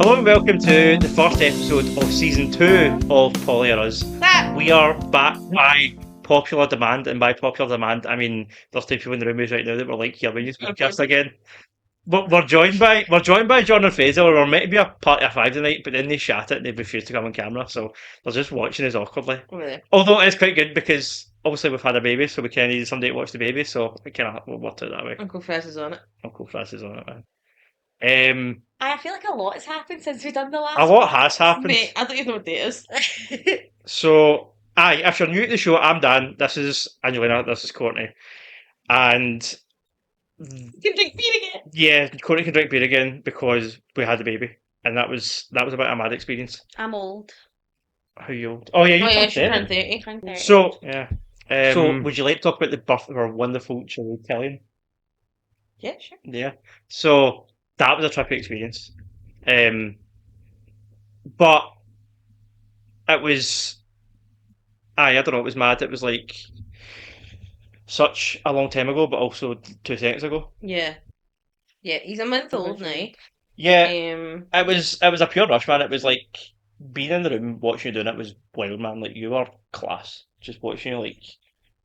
Hello and welcome to the first episode of season 2 of Polly or Us. We are back by popular demand, and by popular demand, I mean there's two people in the room right now that were like, "Yeah, we use podcast again." But we're joined by Jordan and Fraser. We're meant to be a party of five tonight, but then they shat it and they refused to come on camera, so they're just watching us awkwardly. Really? Although it's quite good because obviously we've had a baby, so we kind of need somebody to watch the baby, so we kind of worked it that way. Uncle Fez is on it. Uncle Faz is on it, man. I feel like a lot has happened since we've done the last A lot one. has happened. Mate, I don't even know what day it is. So, if you're new to the show, I'm Dan. This is Angelina. This is Courtney. And You can drink beer again. yeah, Courtney can drink beer again because we had a baby, and that was about a mad experience. I'm old. How you old? Oh yeah, you turned she 30. turned 30. I'm 30. So yeah. So would you like to talk about the birth of our wonderful child Italian? Yeah, sure. Yeah. So that was a trippy experience. But it was. I don't know. It was mad. It was like such a long time ago, but also 2 seconds ago. Yeah. Yeah, he's a month old now. Yeah, Um, it was a pure rush, man. It was like being in the room watching you doing it was wild, man. Like you were class, just watching you like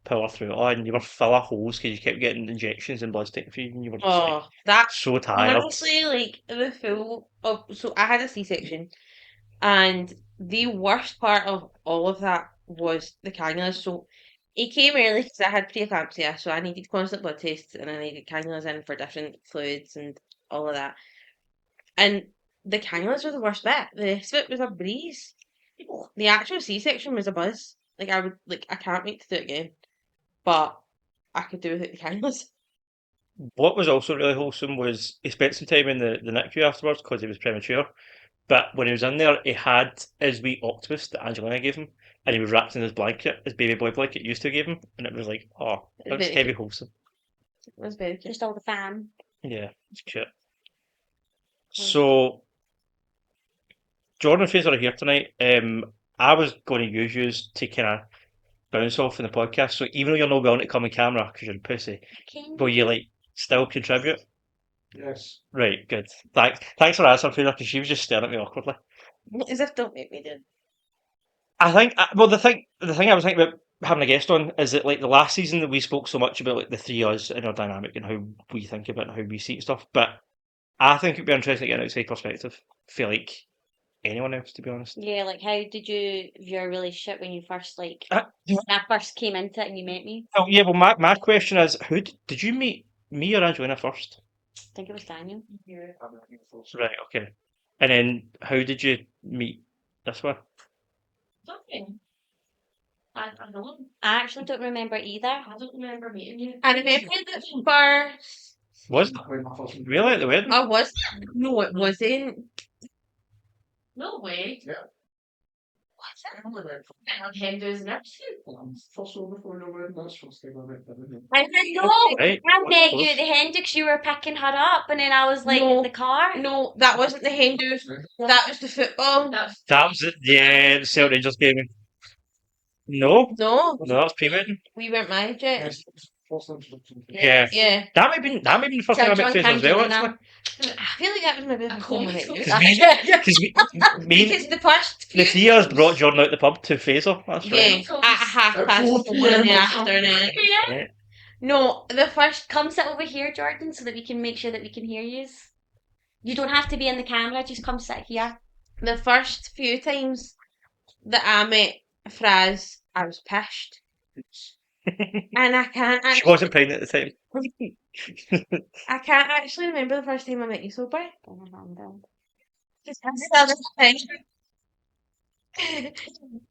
power through it all, and you were full of holes because you kept getting injections and blood taken from you, and you were just like that's so tired. honestly like the full of. So I had a C-section, and the worst part of all of that was the cannulas. So it came early because I had preeclampsia, so I needed constant blood tests and I needed cannulas in for different fluids and all of that. And the cannulas were the worst bit. The rest of it was a breeze. The actual C-section was a buzz. Like I can't wait to do it again. But I could do without the cannulas. What was also really wholesome was he spent some time in the NICU afterwards because he was premature. But when he was in there, he had his wee octopus that Angelina gave him, and he was wrapped in his blanket, his baby boy blanket used to give him, and it was like, oh, it was Very heavy cute. wholesome. It was very cute. Just all the fam. Yeah, it's cute. So, Jordan and Fraser are here tonight. I was going to use you to kind of bounce off in the podcast. So even though you're not willing to come on camera because you're a pussy, will you like still contribute? Yes. Right, good. Thanks for answering, Fraser, because she was just staring at me awkwardly. As if don't make me do. I think, well, the thing I was thinking about having a guest on is that like the last season that we spoke so much about like the three of us and our dynamic and how we think about it and how we see stuff, but I think it'd be interesting to get an outside perspective. I feel like anyone else, to be honest. Yeah, like how did you view our relationship when you first when Uh, I first came into it and you met me? Oh yeah, well, my question is, who did you meet, me or Angelina first? I think it was Daniel. Right, okay. And then how did you meet this one? I actually don't remember either. I don't remember meeting you. I remember the first. Was really at the wedding? I was. No, it wasn't. No way. Yeah. What's that? Hindus and everything. First one before your wedding, that's first time I met them. I know. Right. I met Close. you at the Hendrix. You were picking her up, and then I was like No. in the car. No, that wasn't the Hindus. That was the football. That was it. Yeah, the Celtic Rangers game. No, No, that was pre-wedding. we weren't married yet. Yes, first introduction. Yeah. Yeah. That might be the first time I met Fraser as well, actually. I feel like that was maybe the first time I met you. Because me, Because the first the few three of us brought Jordan out the pub to Fraser. That's yeah, right. at 4:30 in the afternoon. Yeah. No, the first Come sit over here, Jordan, so that we can make sure that we can hear you. You don't have to be in the camera. Just come sit here. the first few times that I met Fraz, I was pissed. And I can't She actually, wasn't pregnant at the time. I can't actually remember the first time I met you sober. Oh, Because that's the thing.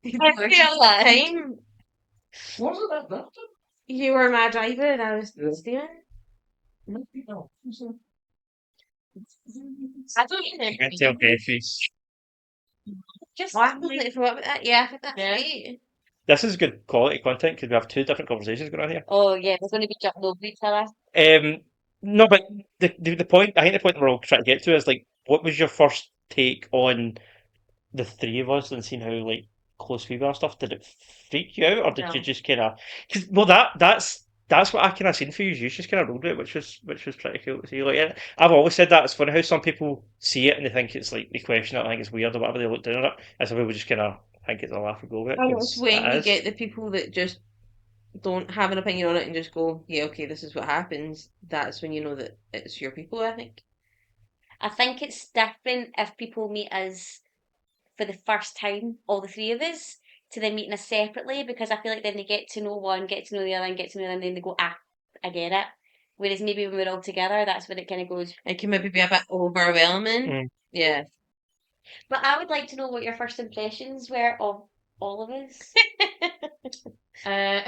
Every other time Wasn't that that? you were my driver and I was Yeah. steering. No. I don't remember. Can't tell face. Just Oh, I completely forgot about that. Yeah, I think that's right. This is good quality content because we have two different conversations going on here. oh yeah, we're going to be jumping over each other. No, but the point, I think the point we're all trying to get to is like, what was your first take on the three of us and seeing how like close we were and stuff? Did it freak you out, or did you No. just kind of? Because well, that's that's what I kind of seen for you. You just kind of rolled it, which was pretty cool to see. Like, yeah, I've always said that it's funny how some people see it and they think it's like they question it, I think it's weird or whatever. They look down at it, and some people just kind of think it's a laugh and go with it And it's because when it you is. get the people that just don't have an opinion on it and just go, yeah, okay, this is what happens. That's when you know that it's your people, I think. I think it's different if people meet us for the first time, all the three of us, to then meeting us separately, because I feel like then they get to know one, get to know the other, and get to know the other, and then they go, ah, I get it. Whereas maybe when we're all together, that's when it kind of goes. It can maybe be a bit overwhelming. Mm. Yeah. But I would like to know what your first impressions were of all of us. I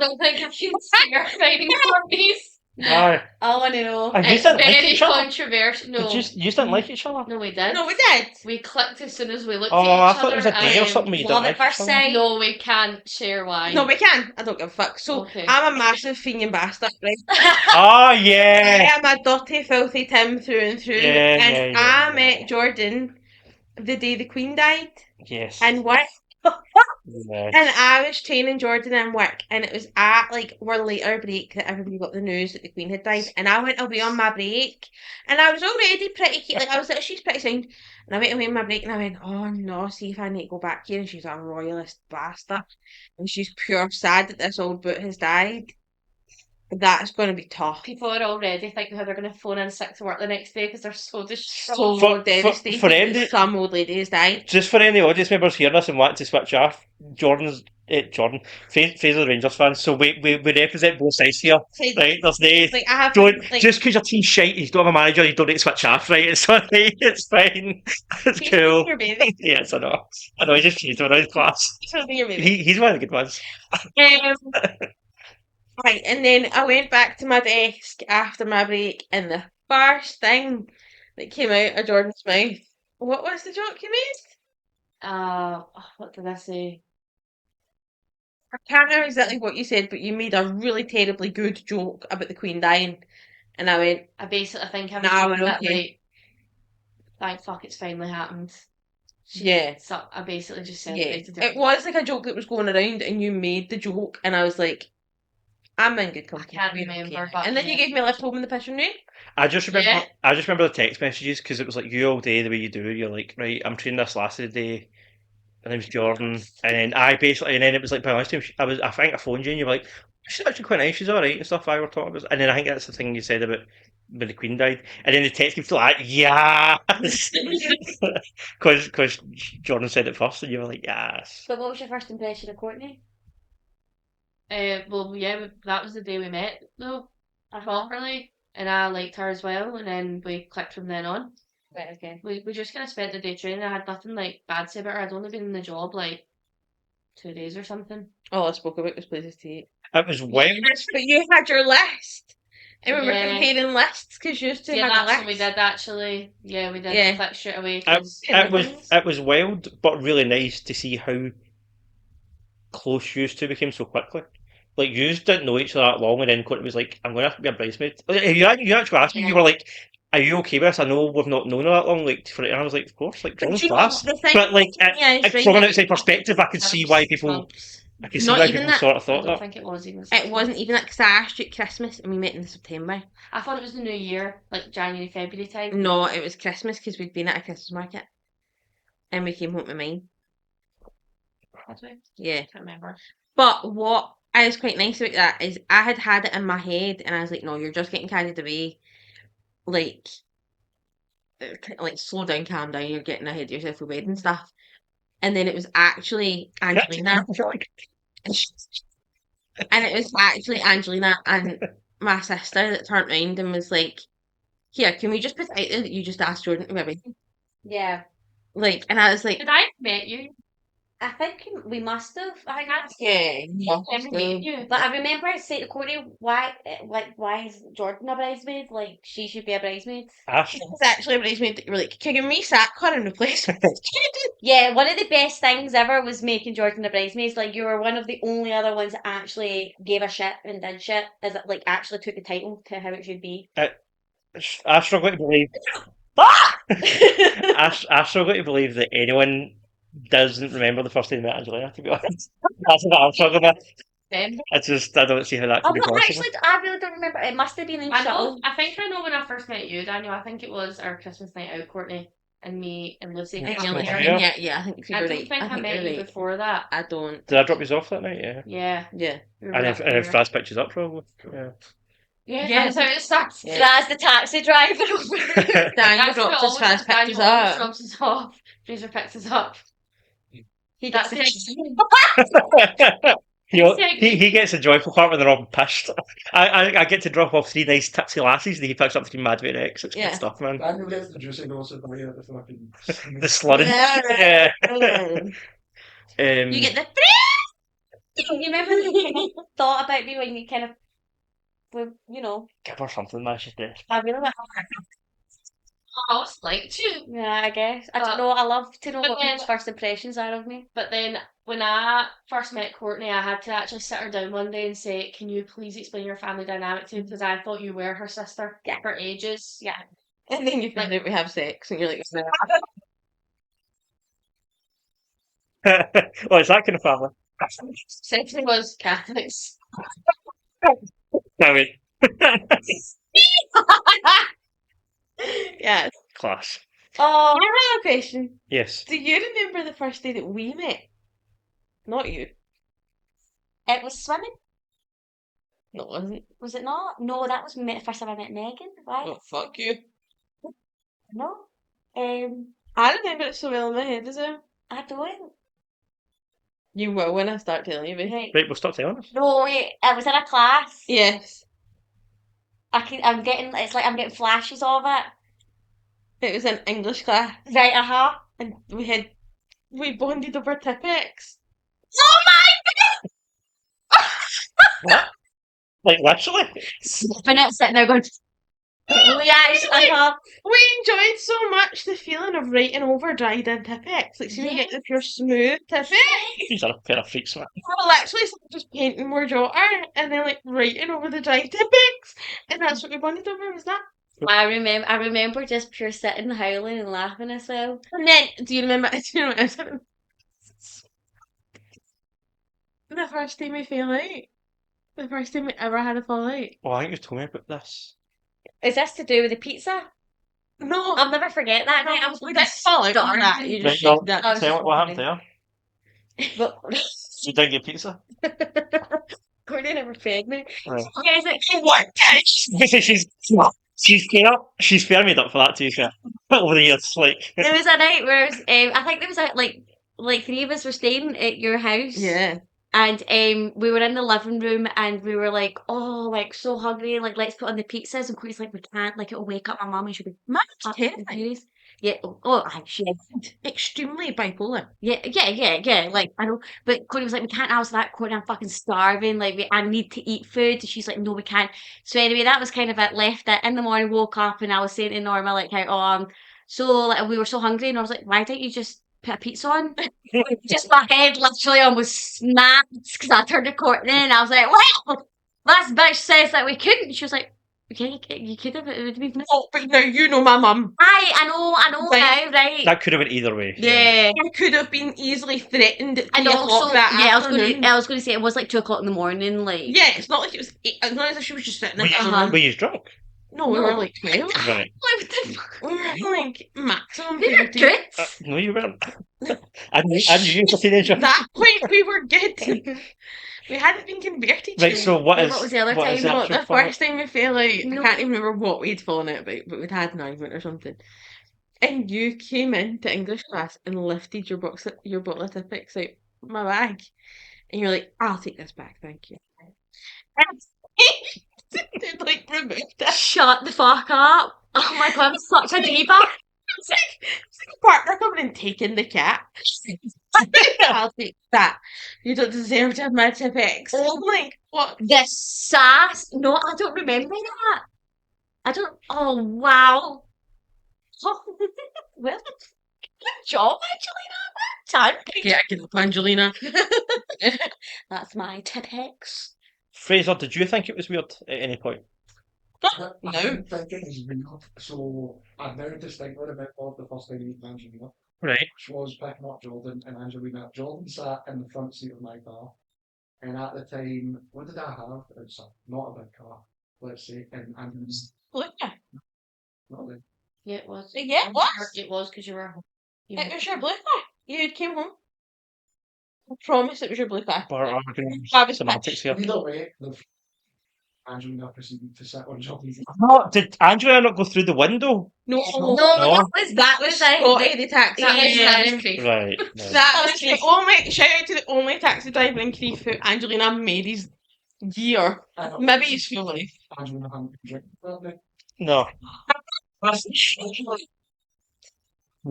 don't think I should steer fighting for these. Aye. I want to know. And you It's didn't like very each other. controversial. No, You didn't like each other. no, we did. No, we did. We clicked as soon as we looked Oh, at I each thought other. it was a day or and- something. You love didn't at like first each other. sight. No, we can't share why. No, we can. I don't give a fuck. So Okay. I'm a massive fiending bastard, right? Oh I yeah. am a dirty, filthy Tim through and through. Yeah, And yeah, I yeah. met Jordan the day the Queen died. Yes. And what? Yes. And I was training Jordan in work, and it was at like our later break that everybody got the news that the Queen had died. And I went away on my break, and I was already pretty cute. Like I was like, she's pretty sound. And I went away on my break, and I went, oh no, see if I need to go back here. And she's a royalist bastard, and she's pure sad that this old boot has died. That's going to be tough. People are already thinking how they're going to phone in sick to work the next day because they're so distraught. So For- devastated for that any- some old lady has died. Just for any audience members hearing this and wanting to switch off, Fraser the Rangers fans. So we represent both sides here, right? There's no. Like I have Don't like, just because your team's shite, you don't have a manager, you don't need to switch off, right? It's alright, it's fine, it's he's cool. your baby. Yes, I know. He just changed him around class. He's gonna be your baby. He's one of the good ones. Right, and then I went back to my desk after my break, and the first thing that came out of Jordan's mouth, what was the joke you made? What did I say? I can't remember exactly what you said, but you made a really terribly good joke about the Queen dying, and I went, I basically think I was Nah, saying we're that, okay. like, thank fuck it's finally happened. yeah, So I basically just yeah. celebrated It was like a joke that was going around, and you made the joke, and I was like, I'm in good company. can't we're remember, okay. but And then you yeah. gave me a lift home in the pissing rain. I just remember. Yeah. I just remember the text messages because it was like you all day the way you do. You're like, right, I'm training this last of the day. My name's Jordan, and then and then it was like by lunchtime. I think I phoned you, and you were like, she's actually quite nice. She's all right and stuff. I were talking about, and then I think that's the thing you said about when the Queen died, and then the text keeps like, yeah, because Jordan said it first, and you were like, yes. But what was your first impression of Courtney? Well, yeah, that was the day we met, though, properly, and I liked her as well, and then we clicked from then on. Right, okay. We just kind of spent the day training. I had nothing like bad to say about her. I'd only been in the job like 2 days or something. All I spoke about was places to eat. It was wild. But you had your list. And we were Yeah. comparing lists because you used to Yeah, have a that's what list. we did actually. Yeah, we did Yeah. click straight away. It, 'Cause it was wild, but really nice to see how close you two became so quickly. Like you didn't know each other that long, and then Courtney was like, "I'm going to have to be a bridesmaid." You actually asked me, Yeah. you were like, "Are you okay with this? I know we've not known her that long." Like, and I was like, "Of course." Like, But John's you know, class. the thing, But like, yeah, it's right. from an outside perspective, I could see why people. months. I could see Not why even people that. sort of I thought don't that. think it was even. It wasn't even that because I asked you at Christmas and we met in September. I thought it was the new year, like January, February time. No, it was Christmas because we'd been at a Christmas market. And we came home to mine. Did we? Yeah. Can't remember. But what is quite nice about that is I had it in my head and I was like, no, you're just getting carried away. Like slow down, calm down, you're getting ahead of yourself with wedding stuff. And then it was actually Angelina. And it was actually Angelina and my sister that turned around and was like, here, can we just put it out there that you just asked Jordan to maybe? Yeah. Like, and I was like, Did I met you? I think we must have. I yeah, Never met you. But I remember saying to Courtney, why is Jordan a bridesmaid? Like, she should be a bridesmaid. Ash. it's actually a bridesmaid that you were like, can you resack her and replace her? Yeah, one of the best things ever was making Jordan a bridesmaid. Like, you were one of the only other ones that actually gave a shit and did shit. As it, like, actually took the title to how it should be. I struggle to believe. I struggle to believe that anyone doesn't remember the first time they met Angelina. To be honest, that's what I'm struggling with. then. I don't see how that could I'm be not possible. actually. I really don't remember. It must have been in I know. shuttle. I think I know when I first met you, Daniel. I think it was our Christmas night out, Courtney, and me and Lucy. Yeah, and yeah, Elliot. yeah. I think I you're don't right. think I think met you're you right. before that. I don't. Did I drop you off that night? Yeah. Yeah. Yeah. we were And that then clear. Fraz picked us up, probably. Yeah. Yeah, Yeah. that's how it starts. Yeah. Fraz the taxi driver over. Daniel That's dropped what his fast always- Daniel pictures always up. drops us off. Fraser picks us up. He gets That's the He gets the joyful part when they're all pissed. I get to drop off 3 nice tipsy lassies and he picks up 3 Madway X. It's Yeah. good stuff, man. Daniel gets the juicy gossip, but yeah, the fucking. The slurring. Yeah. Yeah. You get the You remember when you kind of thought about me when you kind of were, Give her something, man. She's dead. I really went, I always liked you. yeah, I guess. I But- don't know. I love to know but what then- people's first impressions are of me. But then when I first met Courtney, I had to actually sit her down one day and say, "Can you please explain your family dynamic to me?" Because I thought you were her sister Yeah. for ages. Yeah. And then you find out we have sex and you're like, Oh, it's that kind of family. Secondly was Catholics. I mean, yeah. class. Oh, I have a question. Yes. Do you remember the first day that we met? Not you. it was swimming. No, it wasn't. Was it not? No, that was the first time I met Megan. Why? Oh, fuck you. No. I remember it so well in my head as well. I don't. You will when I start telling you. Babe. Right. Right, we'll stop telling us. No, wait. I was in a class. Yes. I'm getting. It's like I'm getting flashes of it. It was an English class Right. and we bonded over Tipex. Oh What? Like, literally? my! It, sitting there going. We actually. We enjoyed so much the feeling of writing over dried in Tipex. Like, see, you get the pure smooth Tipex. These are a pair of freaks, man. We were literally just painting more jotter and then like writing over the dried Tipex. And that's what we bonded over, was that? I remember just pure sitting, howling and laughing as well. And then, do you remember what I said? The first time we fell out. The first time we ever had a fall out. Oh, I think you told me about this. Is this to do with the pizza? No, I'll never forget that night. I was we going didn't fall out on that. starving. You Right, just no, said that. I was Tell just me what happened there. But You didn't get pizza? Courtney never fed me. Right. You guys like, What? She's fair made up for that too, fair. Over the years, like. there was a night where I think there was like 3 of us were staying at your house. Yeah. And we were in the living room and we were like, oh, like so hungry, like let's put on the pizzas. And Courtney's like, we can't, like it'll wake up my mum and she'll be Mum's up and terrifying. furious. Yeah, aye, she is. Extremely bipolar. Yeah. Like I know, but Courtney was like, we can't answer that. Courtney, I'm fucking starving. Like I need to eat food. And she's like, no, we can't. So anyway, that was kind of it. Left it in the morning. Woke up and I was saying to Norma like, how so like we were so hungry, and I was like, why don't you just put a pizza on? Just my head literally almost snapped because I turned to Courtney and I was like, well, this bitch says that we couldn't. She was like, okay, you could have. It would have been. Oh, but now you know my mum. I know Right. now, right? That could have went either way. Yeah. I could have been easily threatened at 3 And o'clock also, that yeah, afternoon. I was going to say it was like 2 o'clock in the morning, like. Yeah, it's not like it was. It's not as if she was just sitting Were there. you, were you drunk? No, we No. were like 12. Right. What the fuck? We were like maximum We were 13. good. No, you weren't. I knew you as a teenager. That point, we were good. We hadn't been converted Right, yet. so what Wait, is what was the other what is time? the No, actual the format? first time we fell out, No. I can't even remember what we'd fallen out about, but we'd had an argument or something. And you came into English class and lifted your bottle of Tipex out my bag. And you're like, I'll take this back, thank you. They'd like removed it. Shut the fuck up. Oh my god, I'm such a diva. It's like a partner coming and taking the cat. I'll take that. You don't deserve to have my Tipex. I'm like, what? The sass. No, I don't remember that. I don't. Oh, wow. Well, good job, Angelina. Yeah, get up, Angelina. That's my Tipex. Fraser, did you think it was weird at any point? No. I'm thinking it's weird. So I now distinctly remember the first time I met Angelina, Right. which was picking up Jordan and Angelina. Jordan sat in the front seat of my car, And at the time, what did I have? It's not a big car, let's say, and Blue car. not the Yeah, it was. Yeah, it I'm was. sure it was because you were. It was your blue car. You came home. I promise it was your blue car. Bar arguing I was semantics here. either way, the Angelina proceeded to sit on Johnny's lap. No, did Angela not go through the window? No, No, No. that was Scotty the taxi. That was Yeah. Jordan and Fraser. Right. That was the only shout out to the only taxi driver in Crieff who Angelina made his year. I know. Maybe his full life. Angelina hadn't been drinking that day. No.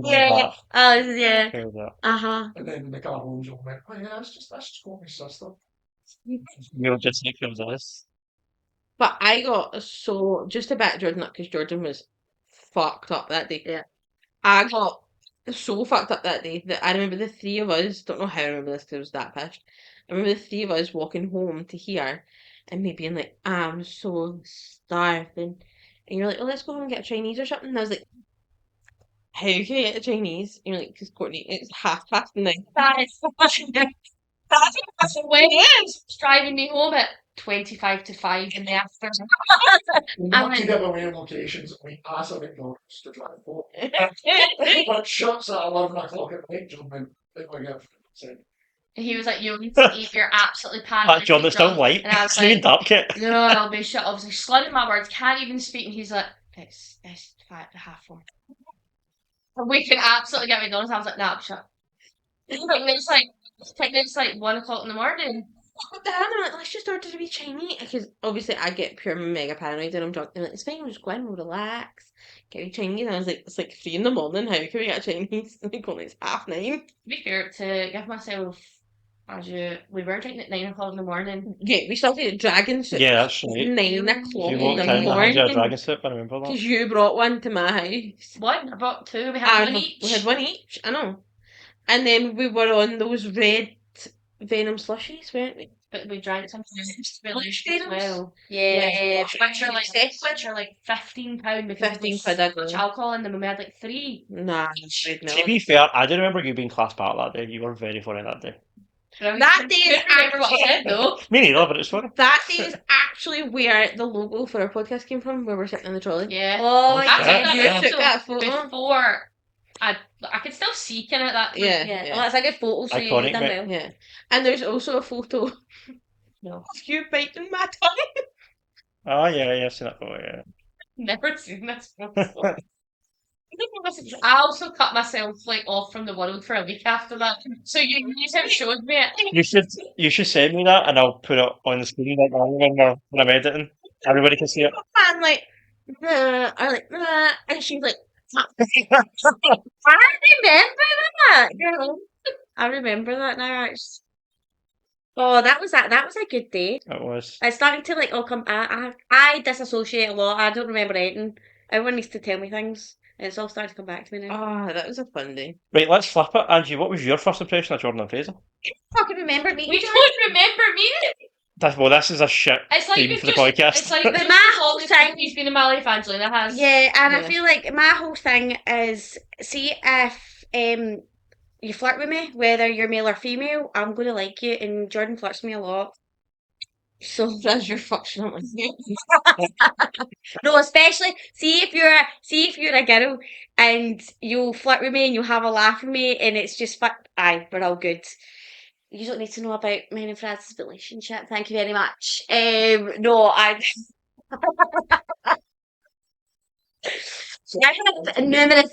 Yeah. Yeah. Hear that. Uh-huh. And then in the car home, Joe went, "Oh yeah, that's just got my sister." You'll just think of this. But I got so just to back Jordan up because Jordan was fucked up that day. Yeah. I got so fucked up that day that I remember the three of us. Don't know how I remember this because I was that pissed. I remember the three of us walking home to here, and me being like, "I'm so starving," and you're like, "Oh, let's go home and get a Chinese or something." And I was like, "How can I get a Chinese?" And you're like, "Because Courtney, it's 9:30." That is that's the way it is. It's driving me home at 25 to 5 in the afternoon. Not went- to give away locations, we pass a McDonald's to drive home. But shuts at 11 o'clock at night, John went, "If I get 50%." And he was like, "You need to eat. You're absolutely That paranoid." John, it's still drunk." light. And I was It's not even like, dark yet. "No, I'll be shut." Obviously, slurring my words, can't even speak. And he's like, "It's 5:30." And we can absolutely get McDonald's. I was like, "Nah, shut." It's like 1 o'clock in the morning. What the hell? I'm like, let's just order to be Chinese. Because obviously I get pure mega paranoid when I'm drunk. I'm like, it's fine, we'll just go in, we'll relax. Get a Chinese. And I was like, it's like 3 in the morning. How can we get a Chinese? Like, only it's 9:30. To be fair, to give myself, we were drinking at 9 o'clock in the morning. Yeah, we started at Dragon Soup. Yeah, that's right. 9 You o'clock in walked the in and had your morning. dragon soup, I remember that. Because you brought one to my house. One, I brought two. We had one each. We had one each, I know. And then we were on those red venom slushies, weren't we? But we drank some delicious as Venom's? well. Yeah. Which are like £15 because 15 there's quid a so much go. alcohol in them, and we had like 3. Nah, Each. we'd To not. be fair, I do remember you being class part that day. You were very funny that day. That day is I remember what I said though. Me neither, but it's funny. That day is actually where the logo for our podcast came from, where we're sitting in the trolley. Yeah. Oh, Okay. Actually, You Yeah. took that photo. before I could still see kind of that. Yeah, yeah. yeah. Well, that's a good photo, so Iconic, you done mate. well. Yeah. And there's also a photo No. of you biting my tongue. Oh, yeah, I've seen that photo, yeah. Never seen this before. I also cut myself like off from the world for a week after that. So you have showed me it. You should send me that and I'll put it on the screen like when I'm editing. Everybody can see it. I'm like, nah. I'm like, nah. And she's like, I remember that. I remember that now. Actually. Oh, that was a good day. It was. I started to like all come. I disassociate a lot. I don't remember anything. Everyone needs to tell me things, and it's all starting to come back to me now. that was a fun day. Right, let's flip it. Angie, what was your first impression of Jordan and Fraser? I can remember me. We don't remember me. This is a shit It's like theme we've for the just- podcast. It's like But this my is whole all the thing- time he's been in my life, Angelina has. Yeah, and I Yeah. feel like my whole thing is, see if you flirt with me, whether you're male or female, I'm gonna like you. And Jordan flirts with me a lot. So That's your function. I'm like, no, especially see if you're a girl and you'll flirt with me and you'll have a laugh with me and it's just fun. Aye, we're all good. You don't need to know about mine and Francis' relationship. Thank you very much. No, I have numerous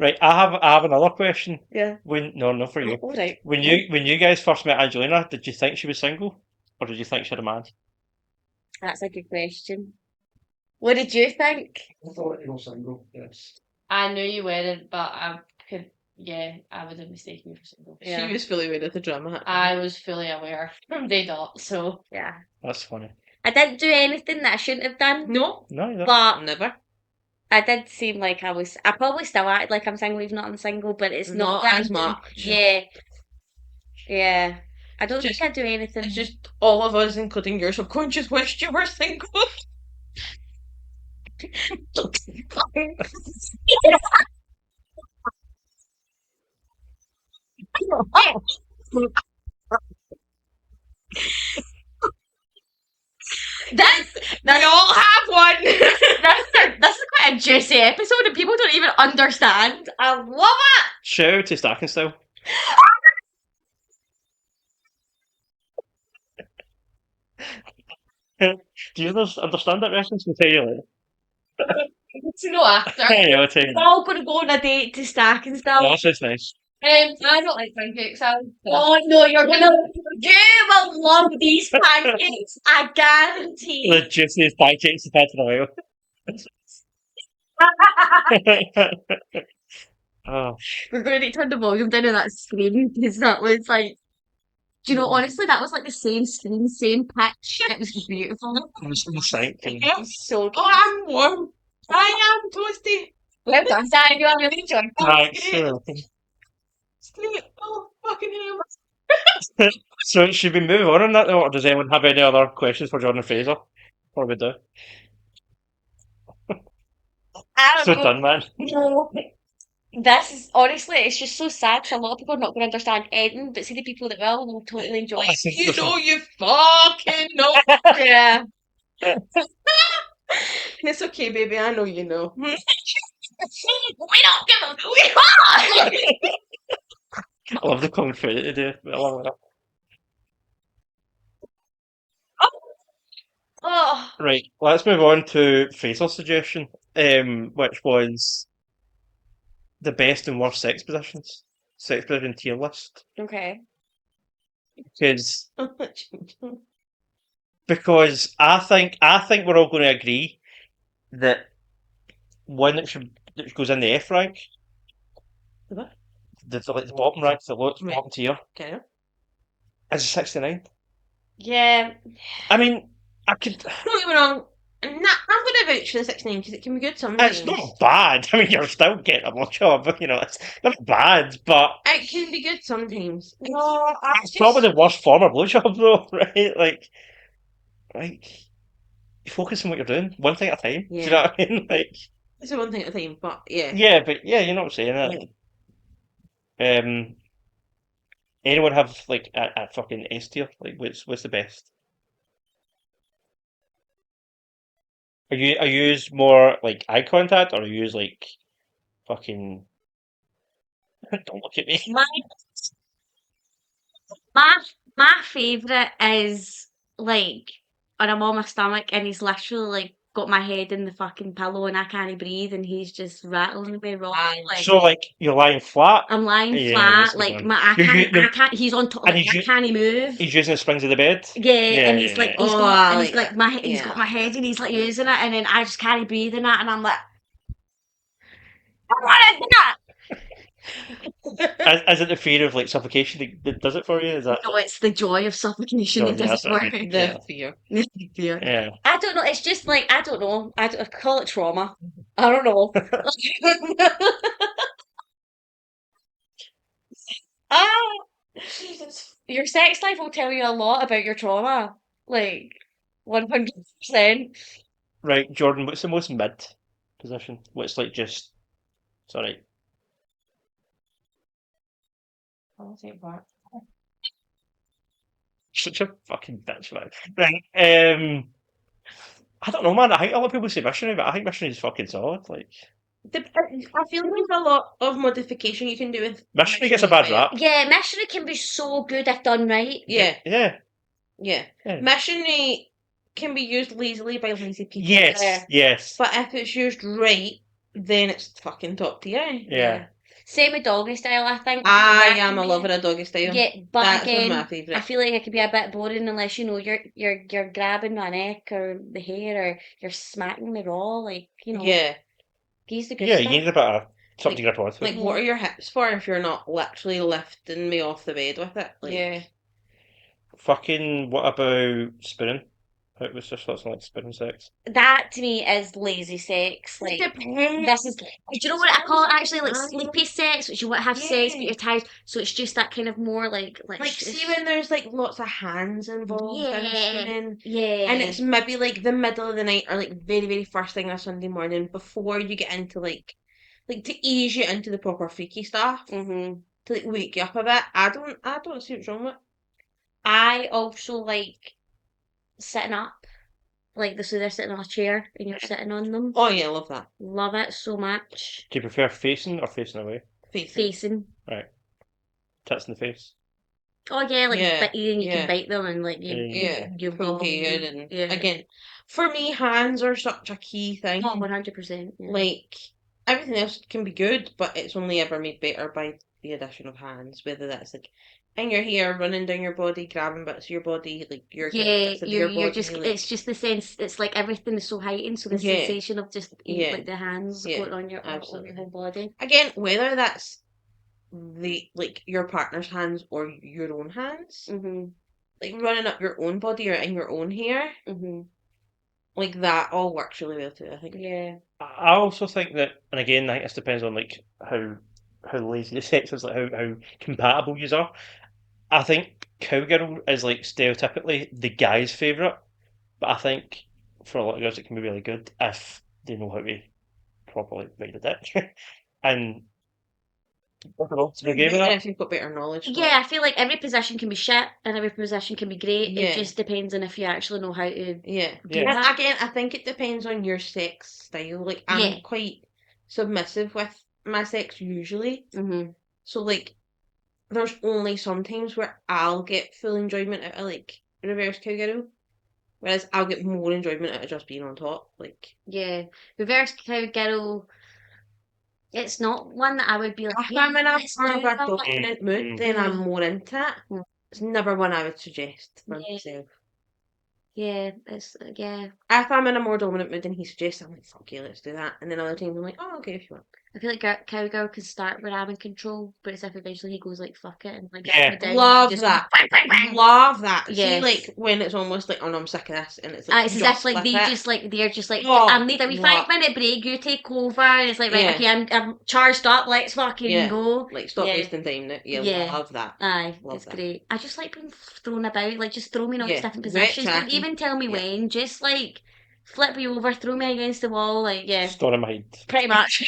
Right, I have another question. Yeah. Not for you. All right. When you guys first met Angelina, did you think she was single? Or did you think she had a man? That's a good question. What did you think? I thought you were single, yes. I knew you weren't, but I would have mistaken you for single. Yeah. She was fully aware of the drama. I was fully aware from day dot, so Yeah. That's funny. I didn't do anything that I shouldn't have done, No, No, you don't. but never. I did seem like I probably still acted like I'm single even though I'm single, but it's not Not as that- much. Yeah. Yeah. I don't Just- think I do anything. It's just all of us, including your subconscious, wished you were single. juicy episode and people don't even understand. I love it. Shout out to Stacking Style. Do you understand that reference? We'll tell you later. To know after. Hey, I'll tell you. We're all gonna go on a date to Stack and stuff. Oh, that's nice. I don't like pancakes. Oh no, you will love these pancakes. I guarantee. The juiciest pancakes you've had in a while. Oh, We're going to need to turn the volume down on that scream because that was like, do you know, honestly, that was like the same scream, same pitch. It was beautiful. I was in the sink. And It was so good. Oh, I'm warm. I am toasty. Well done, Sam. You are really enjoying thanks. It's great. Oh, fucking hell. So, should we move on that, or does anyone have any other questions for Jordan and Fraser? What do we do? I don't So know. done, man. No. This is honestly, it's just so sad because a lot of people are not going to understand anything, but see the people that will totally enjoy it. You know you fucking know. Yeah. It's okay, baby. I know you know. We don't give a fuck. I love the coming through today. I love it. Oh, Right, let's move on to Fraser's suggestion, which was the best and worst sex positions. Sex position tier list. okay. Because I think we're all going to agree that one that goes in the F rank, What? the bottom rank, the lowest Right. bottom tier, Okay. is 69. Yeah. I mean, I could. Don't get me wrong. I'm going to vouch for the 16 because it can be good sometimes. It's not bad. I mean, you're still getting a blowjob, you know. It's not bad, but It can be good sometimes. No, it's probably the worst form of blowjob, though, right? Like, you focus on what you're doing, one thing at a time. Do you know Yeah. what I mean? Like, It's one thing at a time, but yeah. yeah, but yeah, you know what I'm saying. Anyone have like a fucking S tier? Like, what's the best? Are you use more like eye contact, or are you use like fucking? Don't look at me. My favourite is like when I'm on my stomach and he's literally like got my head in the fucking pillow and I can't breathe and he's just rattling me wrong. Like So like you're lying flat, I'm lying Yeah, that's flat, a good like one. I You're- can't. He's on top, and like he's I u- can't move. he's using the springs of the bed. Yeah, Yeah, and he's yeah, like, yeah. he's Oh, got, I and he's like like my, he's yeah. got my head, and he's like using it, and then I just can't breathe in that, and I'm like, I want to do that. Is it the fear of like suffocation that does it for you? Is that? No, it's the joy of suffocation Joy, that yeah, does that's what I it for mean. me. Yeah. The fear. Yeah. Yeah. I don't know. It's just like I don't know. I call it trauma. I don't know. Ah, your sex life will tell you a lot about your trauma. Like 100%. Right, Jordan. What's the most mid position? What's like just? Sorry. I'll take that. Such a fucking bitch, man. Right. I don't know, man. I think a lot of people say missionary, but I think missionary is fucking solid. Like I feel like there's a lot of modification you can do with missionary gets a bad missionary, rap. Yeah, missionary can be so good if done right. Yeah, Yeah. yeah. Yeah. Missionary can be used lazily by lazy people. Yes. Yeah. Yes. But if it's used right, then it's fucking top tier. Yeah. Same with doggy style, I think. I That am can a be- lover of doggy style. Yeah, but That's one of again, my I favourite. feel like it could be a bit boring unless you know you're grabbing my neck or the hair or you're smacking me raw, like you know. Yeah. He's the good Yeah. stuff. You need a bit of something to grab onto. Like, what are your hips for if you're not literally lifting me off the bed with it? Like, Yeah. Fucking. What about spinning? It was just lots of like spinning sex. That to me is lazy sex. Like it depends. this is. Do you know what I call it? Actually, like I know. sleepy sex, which you want to have sex, but Yeah. you're tired. So it's just that kind of more like Like, it's see just- when there's like lots of hands involved in Yeah. spinning, yeah, and it's maybe like the middle of the night or like very, very first thing on a Sunday morning before you get into like to ease you into the proper freaky stuff, Mhm. to like wake you up a bit. I don't see what's wrong with it. I also like sitting up. Like, so they're sitting on a chair and you're sitting on them. Oh yeah, love that. Love it so much. Do you prefer facing or facing away? Facing. Right. Tits in the face. Oh yeah, like Yeah, biting, you yeah. can bite them and like Yeah, you poke it and yeah. again, for me, hands are such a key thing. Oh, 100%. Yeah. Like everything else can be good, but it's only ever made better by the addition of hands. Whether that's like in your hair, running down your body, grabbing bits of your body, like you're Yeah, bits of you're your body. just like, it's just the sense, it's like everything is so heightened, so the Yeah. sensation of just Yeah. like the hands Yeah, going on your absolutely. whole body. again, whether that's like your partner's hands or your own hands, Mhm. like running up your own body or in your own hair, Mhm. like that all works really well too. I think. Yeah. I also think that, and again, I think this depends on like how lazy the sex is, like how compatible you are. I think cowgirl is like stereotypically the guy's favourite, but I think for a lot of girls it can be really good if they know how to properly ride a dick. And I don't know, so give it And that. if you've got better knowledge. Yeah, I feel like every position can be shit and every position can be great. Yeah. It just depends on if you actually know how to. Yeah. do Yeah. that. Again, I think it depends on your sex style. Like I'm Yeah. quite submissive with my sex usually. Mhm. So like there's only sometimes where I'll get full enjoyment out of like reverse cowgirl. Whereas I'll get more enjoyment out of just being on top. Like Yeah. Reverse cowgirl. It's not one that I would be like. if I'm in a "Let's more of do a that." dominant mood, then I'm more into it. Mm. It's never one I would suggest for Yeah. myself. Yeah, it's yeah. If I'm in a more dominant mood and he suggests, I'm like, fuck yeah, let's do that. And then other times I'm like, oh, okay, if you want. I feel like cowgirl can start when I'm in control, but it's if eventually he goes like fuck it and like Yeah. me down, Love just that. bang, bang, bang. Love that. See, Yes. like, when it's almost like, oh no, I'm sick of this. And it's like, It's as just if like flip they it. just like they're just like Oh, I need a wee love- 5-minute break. You take over, and it's like right, Yeah. okay, I'm charged up. Let's fucking Yeah. go. Like, stop Yeah. wasting time now. Yeah, Yeah. love that. Aye, Love it's that. great. I just like being thrown about. Like just throw me in all these Yeah, different great positions. Don't chatting. even tell me Yeah. when. Just like flip me over, throw me against the wall. Like yeah, Story in my head. pretty much.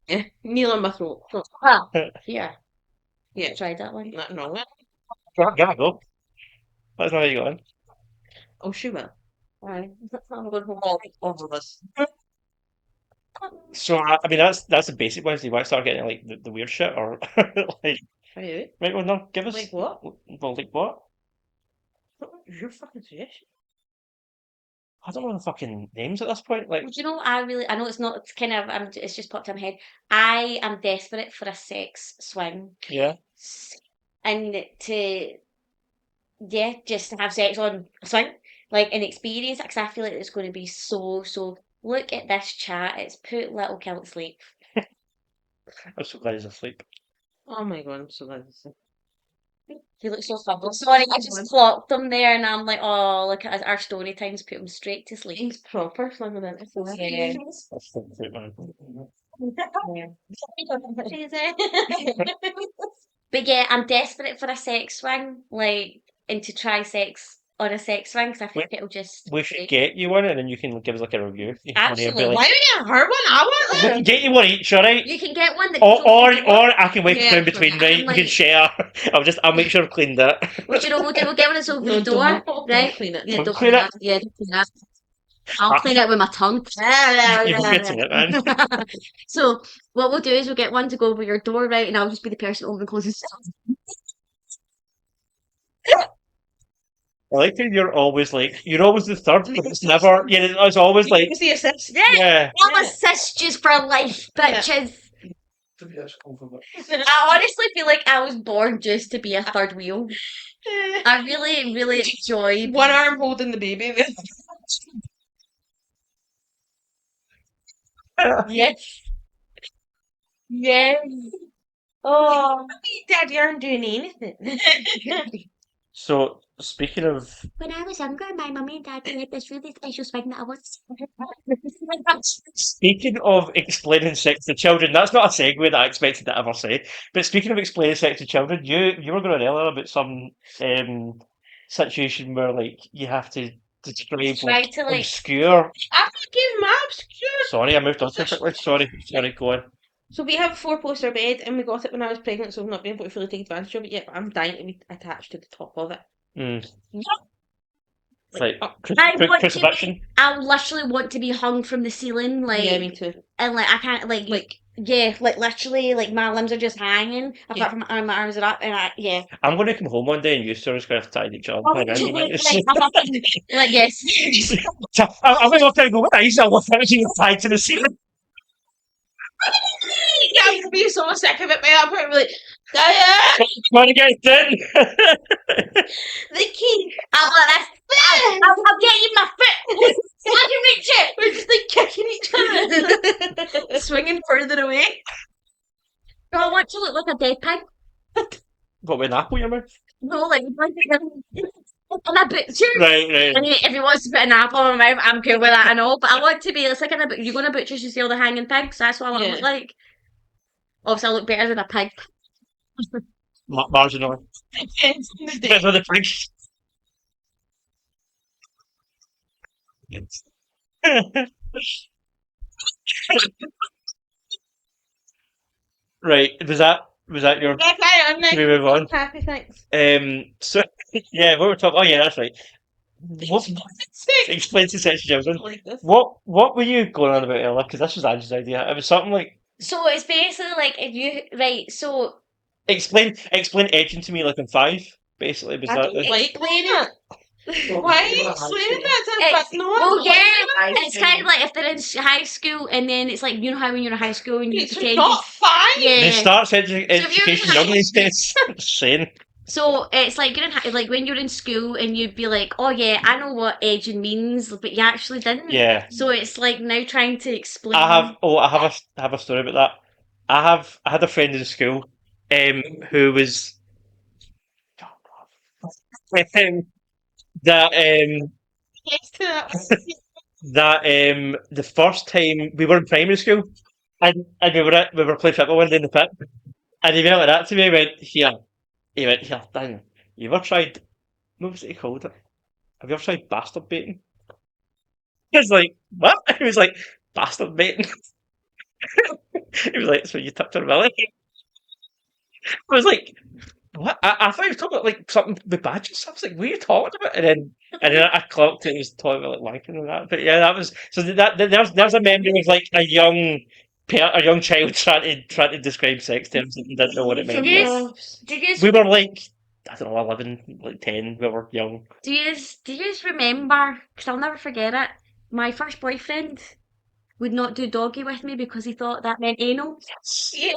Yeah. Kneel on my throat. Well, yeah, Yeah. tried that one. Nothing wrong with it. Gotta go. That's not how you go in. Oh, she will. Aye. I'm going home all over this. So I mean that's the basic ones. Do you want to start getting like the weird shit or like Hey, right? Well, no, give us like what? Well, like what? What was your fucking suggestion? I don't know the fucking names at this point. Like, Do you know what I know it's not, it's kind of, it's just popped in my head. I am desperate for a sex swing. yeah, And to, yeah, just to have sex on a swing. Like an experience, because I feel like it's going to be so, look at this chat. It's put little Kill to sleep. I'm so glad he's asleep. Oh my god, I'm so glad to see. He looks so fun. Sorry, I just clocked him there and I'm like, oh, look at our story times, put him straight to sleep. He's proper slimming in. Yeah. That's so cute, man. But yeah, I'm desperate for a sex swing, like, and to try sex on a sex swing, because I think it'll just. We should get you one, and then you can give us like a review. You can Absolutely. be like, Why are we getting her one? I want one. get you one each, alright? You can get one that. Or I can wait Yeah, down between, right? and, We can like- share. I'll make sure I've cleaned it. Which you know we'll get one that's over No, the door, don't right? clean it. Yeah, Don't don't clean clean it. it. Yeah, don't clean it. I'll clean it with my tongue. You're getting it, man. So what we'll do is we'll get one to go over your door, right? And I'll just be the person opening and closing stuff. I like how you're always the third, but it's never. Yeah, it's always like, You see assist. Yeah, yeah. I'm a sisters for life, bitches. To be as over I honestly feel like I was born just to be a third wheel. I really, really enjoy. One arm holding the baby. Yes. Yes. Oh. Daddy aren't doing anything. So speaking of, When I was younger, my mummy and daddy had this really special swing that I was. speaking of explaining sex to children, that's not a segue that I expected to ever say. But speaking of explaining sex to children, you were going earlier about some situation where like you have to describe Try like, to, like- obscure. I gave him obscure. Sorry, I moved on too quickly. Sorry, go on. So we have a 4-poster bed and we got it when I was pregnant, so I've not been able to fully take advantage of it yet, but I'm dying to be attached to the top of it. Mm. It's like Oh, I want to crucifixion. I literally want to be hung from the ceiling, like, yeah, me too. and like I can't like yeah, like literally, like my limbs are just hanging apart Yeah. from my arms are up, and yeah. I'm going to come home one day and you two are just going to have to tie each other. Oh, Like, like yes. I'm going to walk out and go, what is that? What is you tied to the ceiling? Yeah, I'm gonna be so sick of it by that point. I'm like, Diane, Want to get it in? the key. I'll get you my foot. I can reach it. We're just like kicking each other, swinging further away. No, I want to look like a dead pig. What, with an apple in your mouth? No, like and a butcher. Right, I right. mean, if he wants to put an apple in my mouth, I'm cool with that and all. But I want to be. It's like you go in a butcher's, you see all the hanging pigs. That's what I want to Yeah. look like. Obviously, I look better than a pig. Marginally. Depends on the day. Depends on the price. Right, was that your Yeah, carry on now. should we move on? Happy, thanks. So yeah, what we're talking oh yeah, that's right. What explain to section Johnson. Like this. What were you going on about earlier? Because this was Angie's idea. It was something like So it's basically like if you right. So explain edging to me like in 5, basically. Was I that don't the like that. Why are you explaining that to It's- but no well, one yeah, likes it. it's kind of like if they're in high school, and then it's like you know how when you're in high school and you It's pretend. not fine. Yeah. they start you're education in young high these days. Insane. So it's like like when you're in school and you'd be like, oh yeah, I know what edging means, but you actually didn't. Yeah. So it's like now trying to explain. I have a story about that. I had a friend in school, who was that Yes to that. the first time we were in primary school and we were playing football one day in the pit and he went like that to me. He went here, Dan. You ever tried? What was it he called it? Have you ever tried bastard baiting? He was like, what? He was like, bastard baiting. He was like, so you tipped her belly. I was like, what? I thought he was talking about like something with badges. I was like, what are you talking about? And then I clocked it. He was talking about like wanking and that. But yeah, that was so there's a memory of like a young child trying to describe sex terms and didn't know what it meant. Did you We were like, I don't know, 11, like 10. We were young. do you remember? Because I'll never forget it. My first boyfriend would not do doggy with me because he thought that meant anal. Yeah.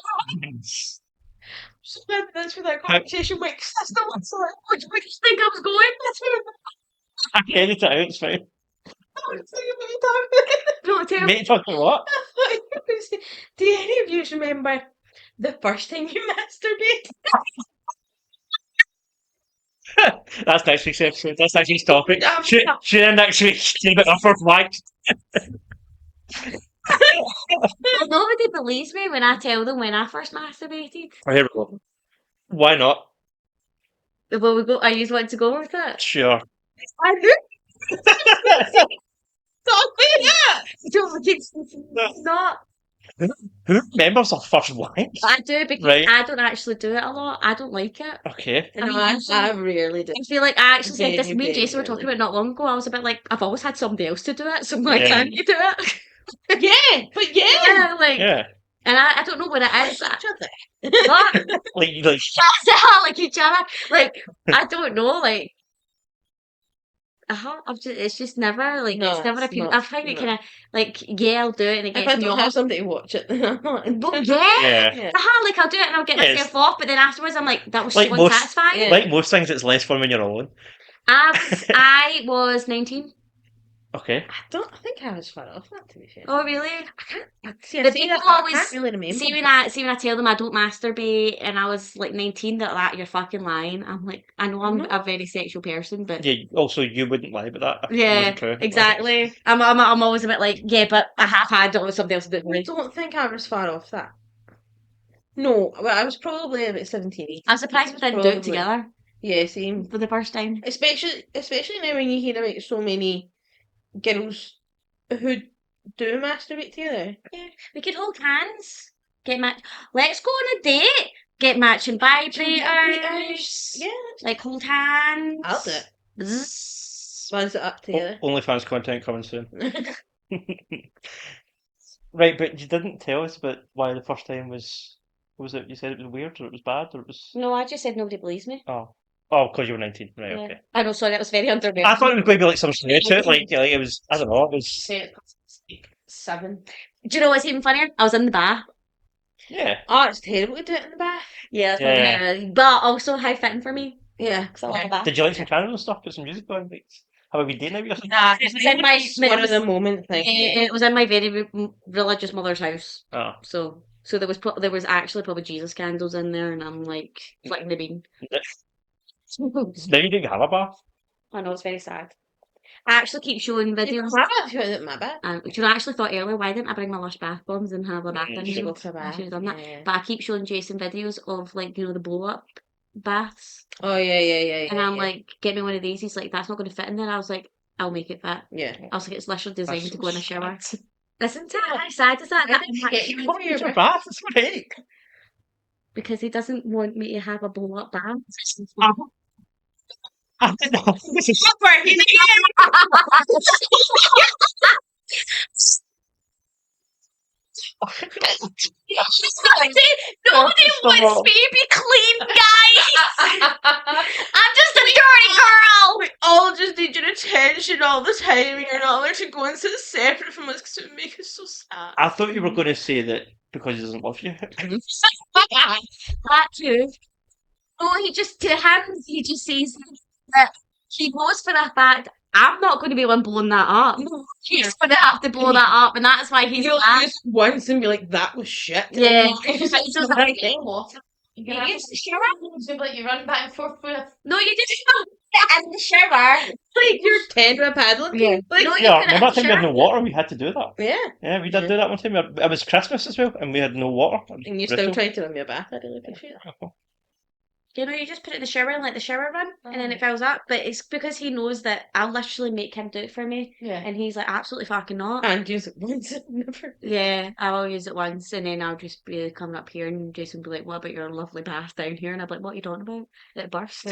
So that's where that conversation went. 'Cause that's the one. So Where do you think I was going? that's where I can edit it out. It's fine. I was thinking about you talking. No, tell me. Mate, talking what? Do any of you remember the first time you masturbated? That's next week's episode. That's next week's topic. Um, Tune in next week. Tune about our first like. Well, nobody believes me when I tell them when I first masturbated. Oh, here we go. Why not? Well, we go. I just want to go with it. Sure. I do. Stop saying that. Don't it's not. Who remembers our first wank? I do because Right. I don't actually do it a lot. I don't like it. Okay. No, mean, I rarely do. I feel like I actually said this. Very, Me and very Jason were talking rarely. about not long ago. I was a bit like, I've always had somebody else to do it, so why Yeah. can't you do it? Yeah, but yeah. Yeah, like, Yeah. and I don't know what it is. Each other. What? Like Like each other. Like I don't know. Like, it's just never like No, it's never it's appealed. not. I find it No. kind of like yeah, I'll do it and it If gets I me don't off. have somebody to watch it, then I'm not. Well, yeah. yeah. Yeah. Like I'll do it and I'll get Yes. myself off, but then afterwards I'm like, that was Like so most- unsatisfying. Yeah. Like most things, it's less fun when you're alone. I was 19. Okay. I think I was far off that, to be fair. Oh really? I can't see. The I say people that, I always can't really remember. See when I tell them I don't masturbate and I was like 19, that you're fucking lying. I'm like, I know I'm No. a very sexual person, but Yeah. Also, you wouldn't lie about that. If it yeah, wasn't true. exactly. I'm always a bit like, yeah, but I have had it with somebody else that I me. don't think I was far off that. No, well, I was probably about 17. I'm surprised we didn't do it Probably. together Yeah, same. for the first time. Especially now when you hear about so many girls who do masturbate together. Yeah, we could hold hands. Let's go on a date. Get matching vibrators. Yeah, Like hold hands. I'll do it. Bzzz. Spans it up together. OnlyFans content coming soon. Right, but you didn't tell us about why the first time was. Was it? You said it was weird, or it was bad, or it was. No, I just said nobody believes me. Oh, because you were 19. Right. Yeah. Okay. I know, sorry, that was very underneath. I thought it was going to be like some story to it, like it was. I don't know. It was. Say it was like 7. Do you know what's even funnier? I was in the bath. Yeah. Oh, it's terrible to do it in the bath. Yeah, Yeah. but also how fitting for me. Yeah. Because I love a bath. Did you like some candles and stuff? Put some music on? Like, have a wee day maybe or something? Nah, It was in my one of the moment thing. It was in my very religious mother's house. Oh. So there was actually probably Jesus candles in there, and I'm like flicking the bean. Now you didn't have a bath. I know, it's very sad. I actually keep showing videos. My bad. Do you know, I actually thought earlier, why didn't I bring my Lush bath bombs and have a bath Mm, in you here? should go for a I bath. should have done that. Yeah. But I keep showing Jason videos of like, you know, the blow up baths. Oh yeah. And I'm like, get me one of these. He's like, that's not going to fit in there. I was like, I'll make it fit. yeah. I was like, it's literally designed That's to so go in a shower. sad. Isn't it? How sad is that? I didn't get you What for was your your bath? It's great. Because he doesn't want me to have a blow up bath. I didn't know. This is Nobody wants me to be clean, guys. I'm just a dirty girl. We all just need your attention all the time, and you're not allowed to go and sit separate from us because it would make us so sad. I thought you were going to say that because he doesn't love you. That too. No, he just says that he knows for a fact I'm not going to be the one blowing that up. He's going to have to blow that up, and that's why he's You'll mad. use once and be like, that was shit. Yeah. It's He does like that. getting water. You You can use the shower? so like you run back and forth with No, you just get in the shower. Like you're 10 with a paddle. Yeah. Like, No, you Yeah, put it in remember the that time we had no shower. water? We had to do that. yeah. Yeah, we did Yeah. do that one time. It was Christmas as well, and we had no water. It was And you still brutal. tried to run me a bath. I really appreciate it. You know, you just put it in the shower and let the shower run, and then it fills up. But it's because he knows that I'll literally make him do it for me, Yeah. and he's like, absolutely fucking not. And use it once and never. Yeah, I'll use it once, and then I'll just be coming up here, and Jason will be like, "What about your lovely bath down here?" And I'm like, "What are you talking about? It burst."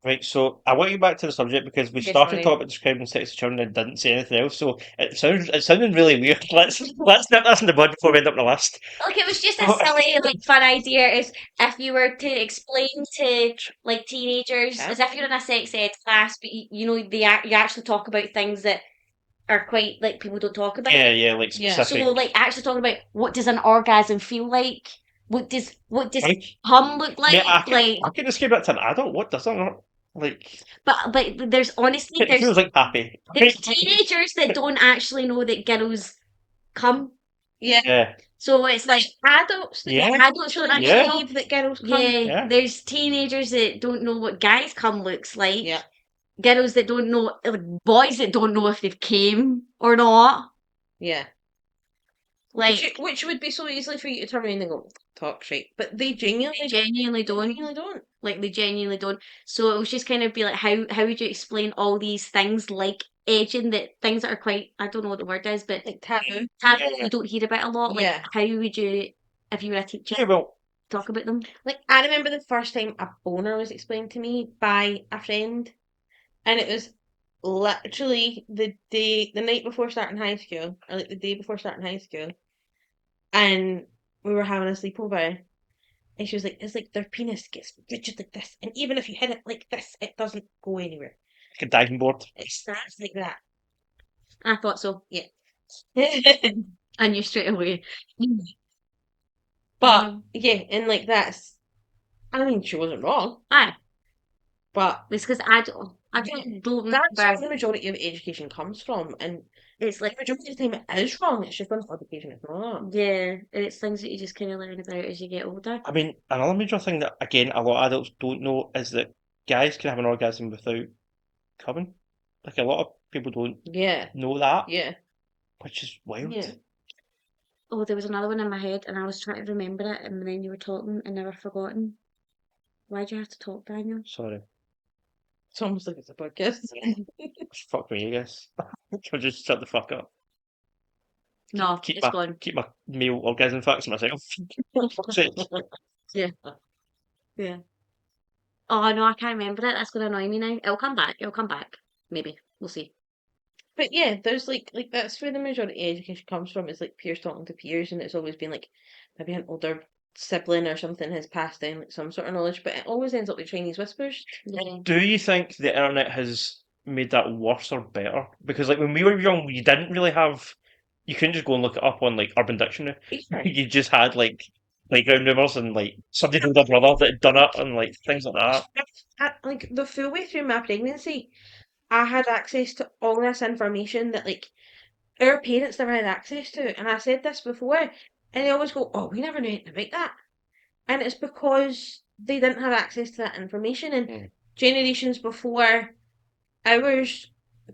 Right, so I want you back to the subject because we Okay, started sorry. talking about describing sexy children and didn't say anything else. So it sounded really weird. Let's nip this in the bud before we end up on the list. Like, it was just a silly, like, fun idea. Is if you were to explain to like teenagers, Yeah. as if you're in a sex ed class, but you know you actually talk about things that are quite like people don't talk about. Yeah, like Yeah. specific. So like actually talking about what does an orgasm feel like? What does Like, cum look like? yeah, Like, I can describe that to an adult. What does that not like? but there's honestly It there's feels like happy. there's teenagers that don't actually know that girls come. Yeah. Yeah, So it's like Adults that Yeah. adults don't actually Yeah. know. believe that girls come. Yeah, Yeah. there's teenagers that don't know what guys cum looks like. Yeah. Girls that don't know, like boys that don't know if they've came or not. Yeah. Like Which would be so easily for you to turn around and go, talk shit. But they genuinely genuinely don't. genuinely don't. Like they genuinely don't. So it was just kind of be like, how would you explain all these things like edging, that things that are quite, I don't know what the word is, but Like taboo. taboo Yeah. you don't hear about a lot. Like Yeah. how would you, if you were a teacher, yeah. Well, talk about them? Like I remember the first time a boner was explained to me by a friend, and it was literally the night before starting high school, or like the day before starting high school, and we were having a sleepover, and she was like, "It's like their penis gets rigid like this, and even if you hit it like this, it doesn't go anywhere. like a diving board. It starts like that." I thought so. Yeah. I knew straight away. But yeah, and like that's, I mean, she wasn't wrong, Aye, but it's because I don't that's remember. where the majority of education comes from, and It's like like, the majority of the time it is wrong. It's just on education, it's not. yeah, it's things that you just kind of learn about as you get older. I mean, another major thing that again a lot of adults don't know is that guys can have an orgasm without coming. Like a lot of people don't Yeah, know that, yeah, which is wild. yeah. Oh, there was another one in my head, and I was trying to remember it, and then you were talking, and never forgotten. Why'd you have to talk, Daniel? Sorry. It's almost like it's a podcast. Fuck me, I guess. I'll just shut the fuck up. No, Keep it's my gone. keep my male orgasm facts to myself. Fuck's sake. Yeah. Oh no, I can't remember it. That's gonna annoy me now. It'll come back. Maybe. We'll see. But yeah, there's like that's where the majority of education comes from. It's like peers talking to peers, and it's always been like maybe an older sibling or something has passed down like some sort of knowledge, but it always ends up with Chinese whispers. Yeah. Do you think the internet has made that worse or better? Because like when we were young, you didn't really have. You couldn't just go and look it up on like Urban Dictionary. You just had like playground rumors and like somebody told their brother that had done it and like things like that. Like the full way through my pregnancy, I had access to all this information that like our parents never had access to. And I said this before, and they always go, "Oh, we never knew anything about that." And it's because they didn't have access to that information, and generations before ours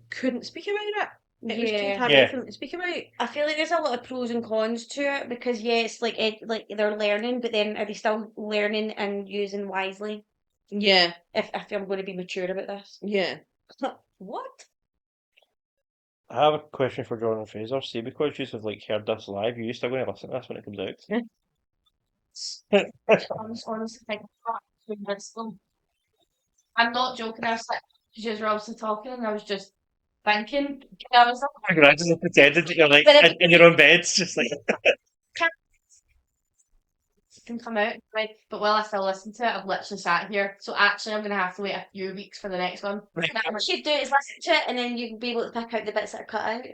couldn't speak about it. It was too Yeah. taboo Yeah. for them to speak about. I feel like there's a lot of pros and cons to it because yeah, it's like like they're learning, but then are they still learning and using wisely? Yeah, If I'm going to be mature about this, yeah. what? I have a question for Jordan and Fraser. See, because you have like heard this live, you still going to listen to this when it comes out? I'm just honestly thinking, I'm not joking. I was like, just were obviously talking, and I was just thinking. I was like, I'm glad you pretended that you're like But in your own beds, just like. can come out, right? But while I still listen to it, I've literally sat here. So actually, I'm gonna have to wait a few weeks for the next one. What you should do is listen to it, and then you can be able to pick out the bits that are cut out.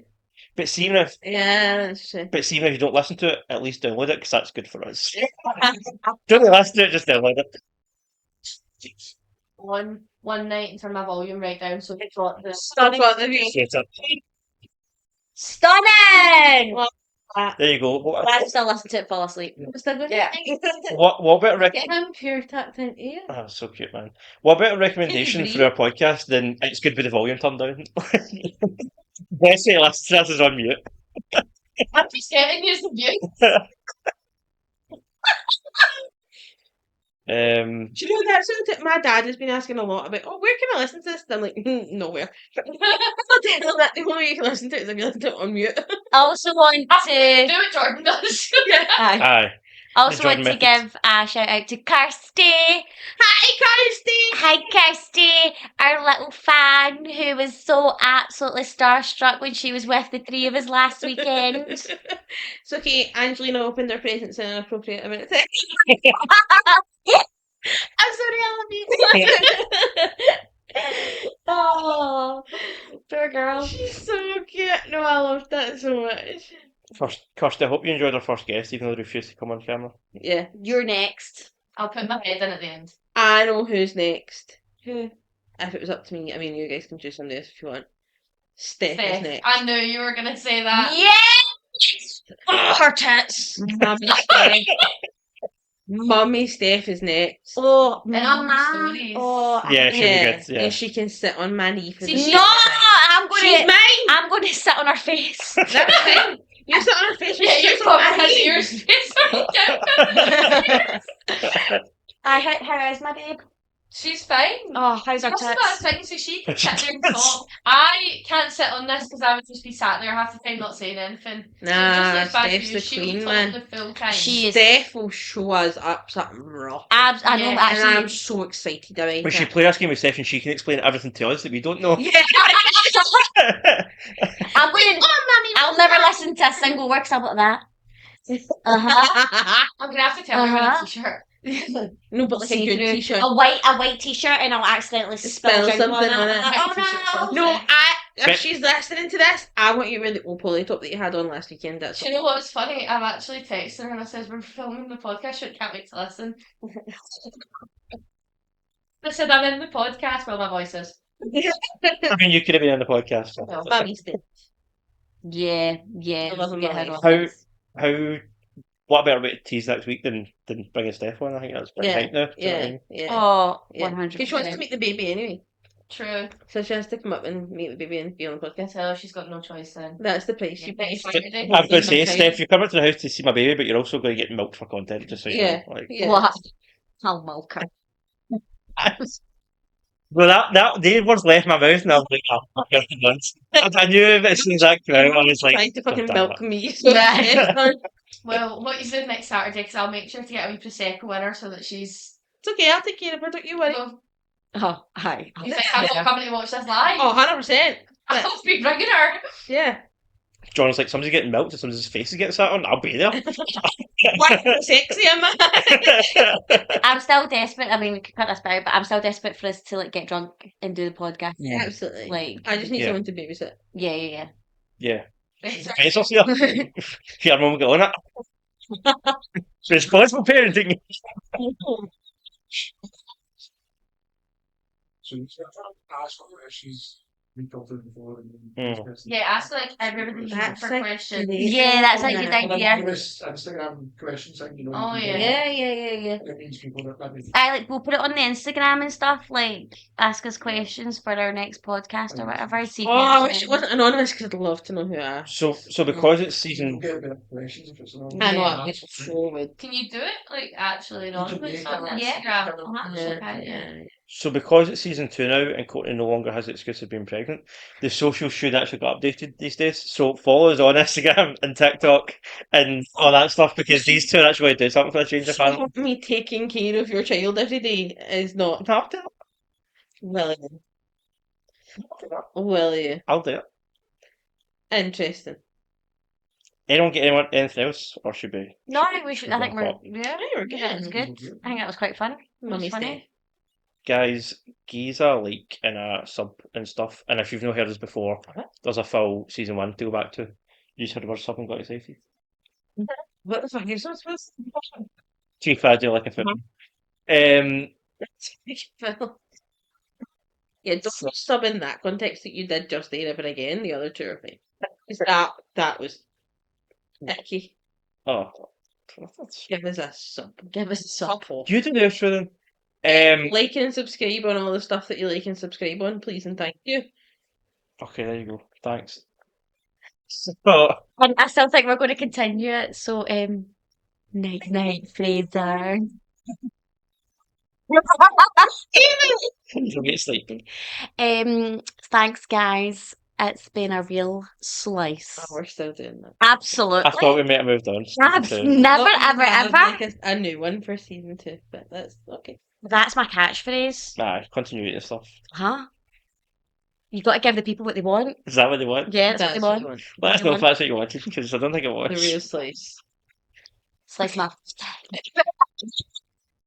But seeing if Yeah, that's true. you don't listen to it, at least download it because that's good for us. Don't listen to it, just download it. One night and turn my volume right down so it's got the That's what they do. Straight up. Stunning! There you go. What, I still listen to it, fall asleep. Yeah. what about a Get him pure tapped into you. Oh, so cute, man. What about a recommendation breathe? for our podcast? Then it's good with the volume turned down. Best way to listen to this is on mute. I'm just getting used to view. Do you know that's something my dad has been asking a lot about? Oh, where can I listen to this? And I'm like, nowhere. I tell him that the only way you can listen to it is if you listen to it on mute. I also want Do to. what Jordan does. Aye. Aye. I also Jordan want to method. give a shout out to Kirsty. Hi, Kirsty! Hi, Kirsty, our little fan who was so absolutely starstruck when she was with the three of us last weekend. It's okay, Angelina opened her presents in an appropriate amount of time. I'm sorry, I love you. Oh, poor girl. She's so cute. No, I loved that so much. First, Kirsty, I hope you enjoyed our first guest, even though they refused to come on camera. Yeah. You're next. I'll put my head in at the end. I know who's next. Who? If it was up to me, I mean, you guys can choose somebody else if you want. Steph is Steph. next. I knew you were gonna say that. Yes! Oh, her tits. Mummy Steph. Mummy Steph is next. Oh, And all her stories. Oh, Yeah, she'll be good. Yeah. And she can sit on my knee for See, the she- no! next I'm time. I'm going to sit on her face. That's fine. You sit on her face. Yeah, she you sits on cover my his knee. ears. How is my babe? She's fine. Oh, how's her That's that tits? thing, so she can sit there and talk. I can't sit on this because I would just be sat there half the time not saying anything. Nah, just like Steph's the she'll queen, talk man. the full time. She is. Steph will show us up something rough. I know, Yeah, And actually. I'm so excited about When she it. play us game with Steph and she can explain everything to us that we don't know. Yeah. I'm going to. I'll never listen to a single word 'cause I'm like that. Uh-huh. I'm gonna have to tell her Uh-huh. a t-shirt. No, but like a good See-through. t-shirt. A white t-shirt and I'll accidentally spill Spill drink something on on it. it. Oh no! No, if But- she's listening to this, I want you with the old poly top that you had on last weekend. That's Do you know what's funny? I've actually texted her and I says we're filming the podcast. She can't wait to listen. I said I'm in the podcast. Well, my voice is. I mean, you could have been on the podcast. Well, Mummy's dead. Yeah. I love get Molly. her on How- this. How? What better way to tease next week than bringing Steph on? I think that's pretty Yeah, right now. Do you know what I Yeah, mean? yeah. Oh, Yeah. 100%. Because she wants to meet the baby anyway. True. So she has to come up and meet the baby and be on the I can podcast. tell she's got no choice then. That's the price she Yeah, pays. it's Saturday. I was going to say, Sometimes. Steph, you're coming to the house to see my baby, but you're also going to get milked for content, just so you Yeah. know. Like, Yeah. What? I'll milk her. well, that they words left my mouth, and I was like, oh, fuck it, once. I knew as soon as that came out, I was like, Trying to fucking God damn milk it. me. So it's Well, what you said next Saturday? Because I'll make sure to get a wee prosecco in her so that she's. okay, I'll take care of her, don't you worry. Well, Oh, hi. He's like, I'm not coming to watch this live. Oh, 100%. I'll be ringing her. Yeah. John's like, somebody's getting milked and somebody's face is getting sat on. I'll be there. What sexy am I? I'm still desperate. I mean, we could cut this out, but I'm still desperate for us to like get drunk and do the podcast. Absolutely. Like, I just need Yeah. someone to babysit. yeah. Yeah. Faceless here. Your mum got on it. Responsible parenting. So you can ask her if she's recorded before. Yeah, ask like everybody That's for like questions. Yeah, that's like a good Yeah. idea. This Instagram question thing, you know. Oh, you can yeah. Yeah. do it. It means people that maybe We'll put it on the Instagram and stuff. Like, ask us questions for our next podcast or whatever. See if Oh, I we wish it wasn't anonymous because I'd love to know who I am. So because it's you'll season get a bit of questions if it's not. I know, Yeah. it's so good. Can you do it like actually You can anonymous make on it. Instagram? Yeah. Oh, Yeah, okay. yeah. So because it's season 2 now and Courtney no longer has the excuse of being pregnant, the socials should actually get updated these days. So follow us on Instagram and TikTok and all that stuff because these two are actually going to do something for a change of family. So me taking care of your child every day is not I'll will you? Will you? do it. Interesting. Anyone get anything else, or should we? No, I think we should. I think wrap we're. up? Yeah, we're that was good. I think that was quite fun. It was Mummy's funny. day. Guys, Giza like in a sub and stuff, and if you've not heard us before, there's a full season 1 to go back to. You just heard the word sub and got excited. What the fuck is that supposed to Too far, do like a film. Phil. Yeah, don't sub in that context that you did just there ever again. The other two are fine. 'Cause that was icky. Oh, Give us a sub. Give us a sub. you do the outro then. Like and subscribe on all the stuff that you like and subscribe on, please and thank you. Okay, there you go. Thanks. So, And I still think we're going to continue it. So, night, Fraser. you'll get sleeping. Thanks, guys. It's been a real slice. Oh, we're still doing that. Absolutely. I thought we might have moved on. Never, Oh, ever, I have, ever. like a new one for season 2, but that's okay. That's my catchphrase. Nah, continuity and stuff. Huh? You got to give the people what they want. Is that what they want? Yeah, that's what they want. Let us they know want. if that's what you wanted, because I don't think it was. The real slice. Slice my.